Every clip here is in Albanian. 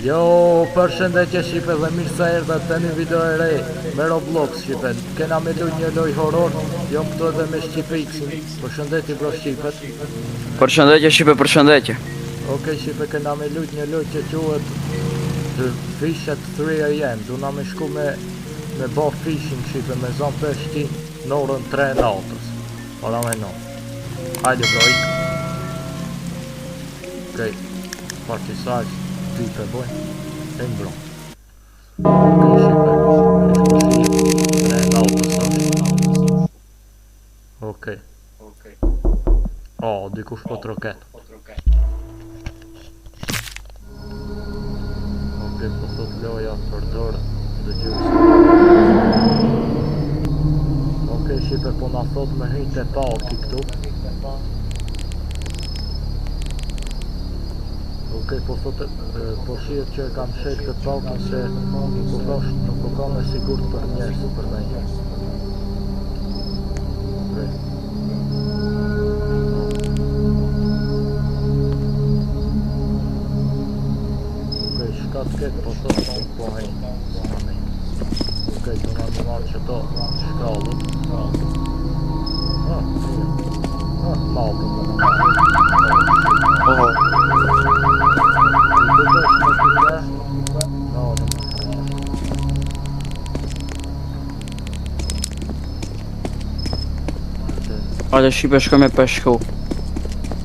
Jo, përshëndetje Shqipe dhe mirë se erdhët të një video e re me Roblox Shqipe. Kena me luj një loj horor, jom këtu edhe me Shqipe X-in. Përshëndetje bro Shqipet. Përshëndetje Shqipe, përshëndetje. Oke Shqipe, kena me luj një loj që quhet The Fish at 3 AM. Duna me shku me bo fishing Shqipe, me zonë peshti në orën 3 natës. Ora me no. Hajde bro, ik. Okej, party size. Ty të bojnë, e mbro. Okej, Shqipe, o, dikush po të roket. Okej, po thot loja përdor dhe gjusë. Okej, Shqipe, po na thot me hyjt e parki këtu. Okej, po thotë, po shihet që e kam shek të pakën se nuk u ka me sigurt për njerës për me njerës. Okej. Okej, shka të ketë, po thotë në po hejnë. Okej, të nga në marë që to shkallët. Malë të më Hajde Shqipe, shkoj me peshku.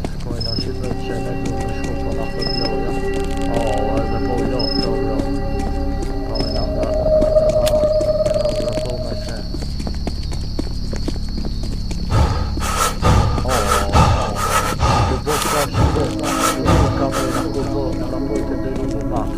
Shkojna Shqipe që ne du të shku po na thët loja. O, edhe po loftë, bro. O, e nga po me se. O, të bo shka Shqipe, të kamera ku bo, në pojtë dhe lu në max.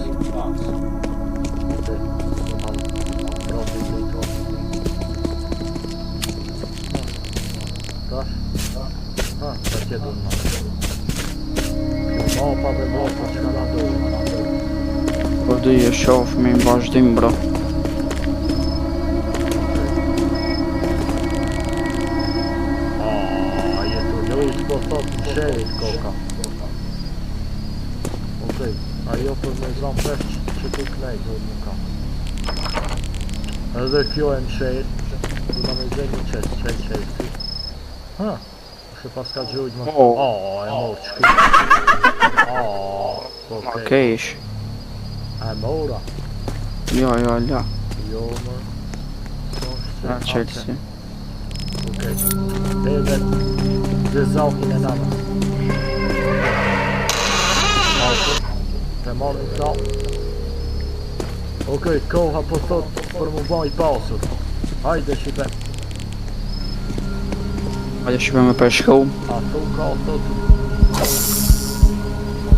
Që tjetur në kjo mapa dhe mapa që ka na dojë. Po du je shof me në vazhdim bro. Jetu lujt po thot në sherit koka. Okej, ajo për me zon pesh që tu knejt dhe më ka. Edhe kjo e në sherit, du në me zhe një qetë. Ha, se pas ka gjujt më... e mor qëki. Okej ish. E mora. Jo, la. Jo, më... Ja, Chelsea. Okej. Edhe... dhe zaukin e nama. Te marrë një zau. Okej, koha po thot për më baj pasur. Hajde Shqipe. Hajde Shqipe me peshku. A thu ka thot... A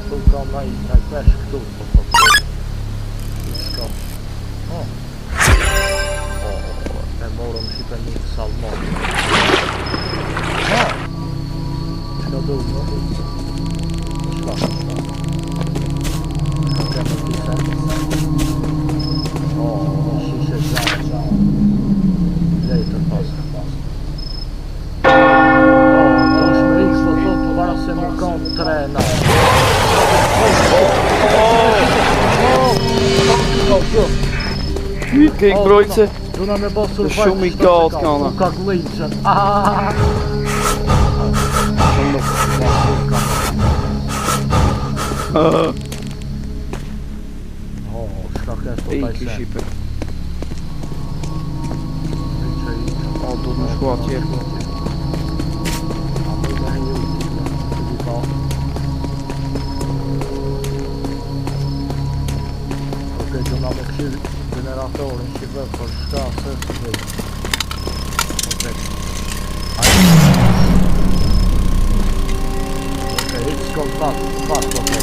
thu ka naj pesh këtu, po thot. Shka. E morëm Shqipe një salmon. Shka du, no? Shka? Shka kemë të tisen? Shishe gjatë. Lejtër pasë. Para se më kanë 3 natë. Kijk brojtse. Duna me bo survive. Shumë i gatë kana. Ka glitchen. Shka kënë të taj se. Shqipe. O, du të më shku atje. Okej, do nga me këshirë generatorin Shqipe për shka se të dhejtë. Okej. Okej, hitë s'kom pas po të.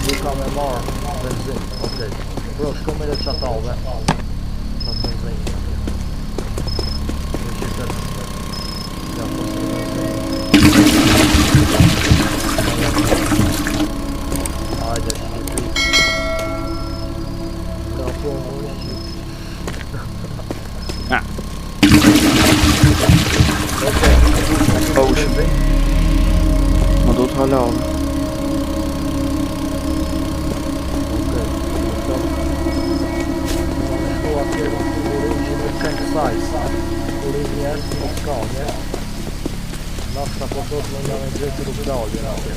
Duka me marë benzin. Okej. Bro, shko me dhe qatave. Qat benzin. Në Shqipe. Ja, po se benzin. Hajde Shqipi. Ka po më Shqipi. Okej. Më do të halal. sot më nga me gjithë rrugdalje në atje.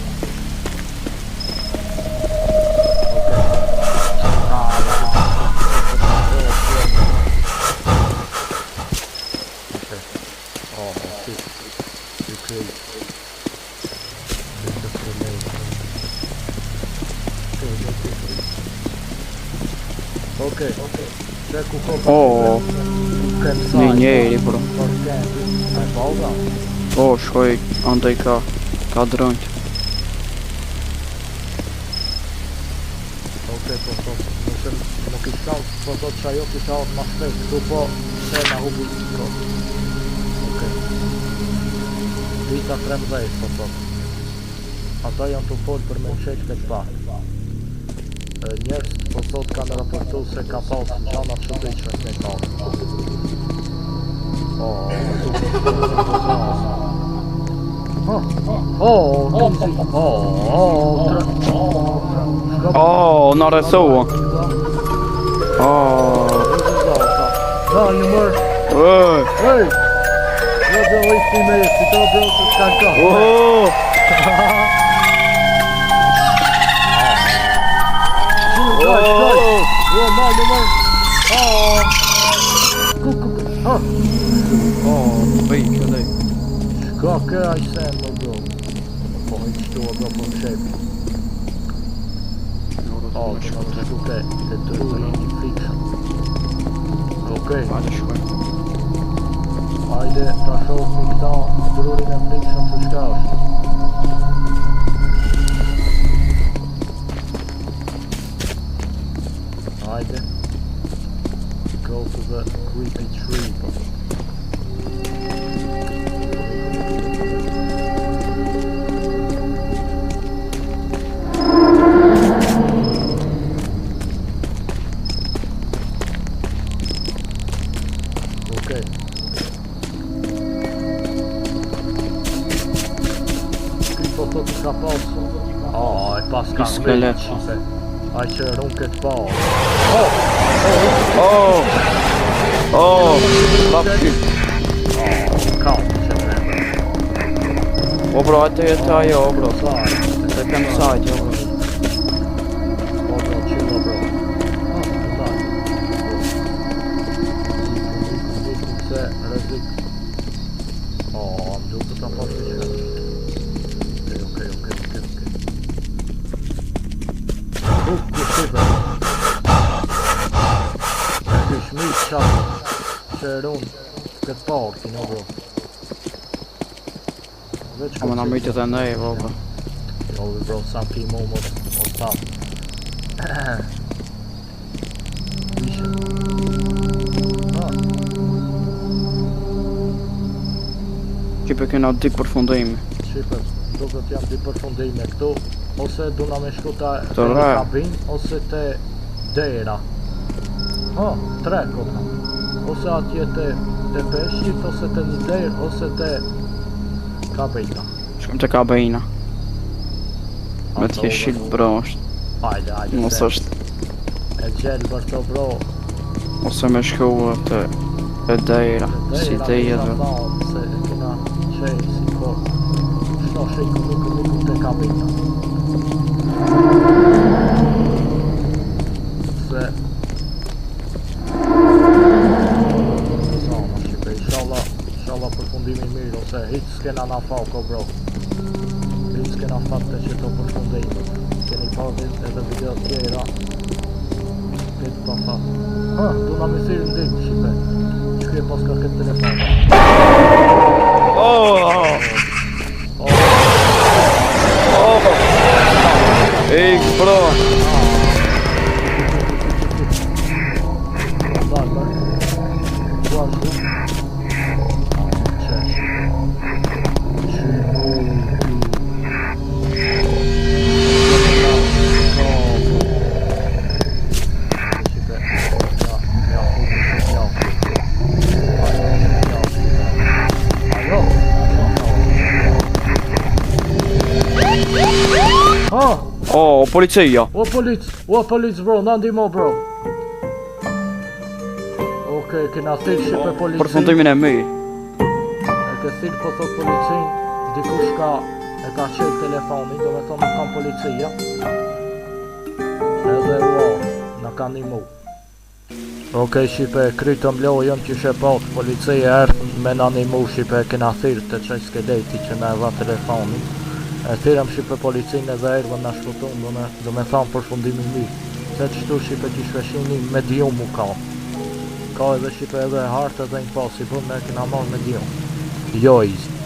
Okej, çeku kopa. O, një njeri, bro. Ai pauza. O, shkoj andaj ka dronjt. Okej, po thot, nëse nuk i shkall, po thot që ajo kisha orë ma shpejt, këtu po se na hubi bro. Okej. Dita 13, po thot. Ata janë të folë për me qeq këtë pak. Njerës, po thot, kanë raportu se ka pas gjana që të iqme me ka. Në rëthua. Dalë mërë. Hey! Jo bro, ishti me e, si to bro, se s'kanë ka. Dalë mërë. Bëj, këdej. Shka kë a i sen më bro. Po i qëtu o bro, po më shepi. Që në të shuke, të druri një frikshëm. Okej. Hajde shkoj. Hajde, ta shohë një këta drurin e frikshëm se shka është. Hajde. Go to the creepy tree. Okej. Këtë po thot ka pasë. E pas ka Skelet. Ai që rrunë këtë pa. Lapki. Ka, që me. O bro, atë jetë ajo, o bro. Se kem sajt, o bro. O bro, qillo bro. Se rëzik. Më duke ta pas të që. Okej. Ku shive. Ky shmit qatë që rrunë këtë parkin, o bro. Ama na mytë të ndaj, o bro. Jo bro, sa ki mu mos tam. Ishe. Qipe kena dik përfundojme. Shipe, duke t'jam di përfundime këtu. Ose duna me shku ta Të ra. kabin, ose te dera. 3 kota. Ose atje te peshqit, ose te një derë, ose te kabina. Shkum të kabejna. Me t'je shit bro është. Hajde, Mos se është. e gjelë bërë të bro. Ose me shku të dejra. Si Dera, dejet kisha bro. thonë se e kena qejë si por. Shto shiku nuk te kabina. Se Zona Shqipe, inshallah përfundimi mirë, ose hiq s'kena na fako bro. Hiq s'kena fatte që to përfundimi. Keni parë edhe video tjera. Këtë pa fat. Du na me thirë ndik Shqipe. Shkje pas ka këtë telefon. Ik bro. Policia. O polic bro, na ndihmo bro. Okej, kena thirë Shqipe policin. Përfundimin e mirë. E ke thirë po thot policin. dikush e ka qelë telefonin, do me thonë nuk kam policia. Edhe na ka nimu. Okej, shipe, krytëm lojën që shepat, policia ertë me na nimu, shipe, kena thirë të qaj skeleti që na e dha telefonin. E thirëm shipe policin edhe erë na shputun, do me thonë për fundimin mirë. Se qëtu shipe që shveshini medium u ka. Ka edhe shipe edhe hartë edhe impossible, ne kena marrë medium. Jo easy.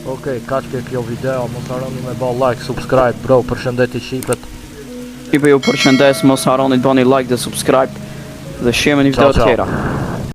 Okej, kaq ke kjo video, mos harroni me ba like, subscribe, bro, përshëndeti shqipet. Shqipe ju përshëndes, mos harroni të bani like dhe subscribe dhe shihemi në video të tjera.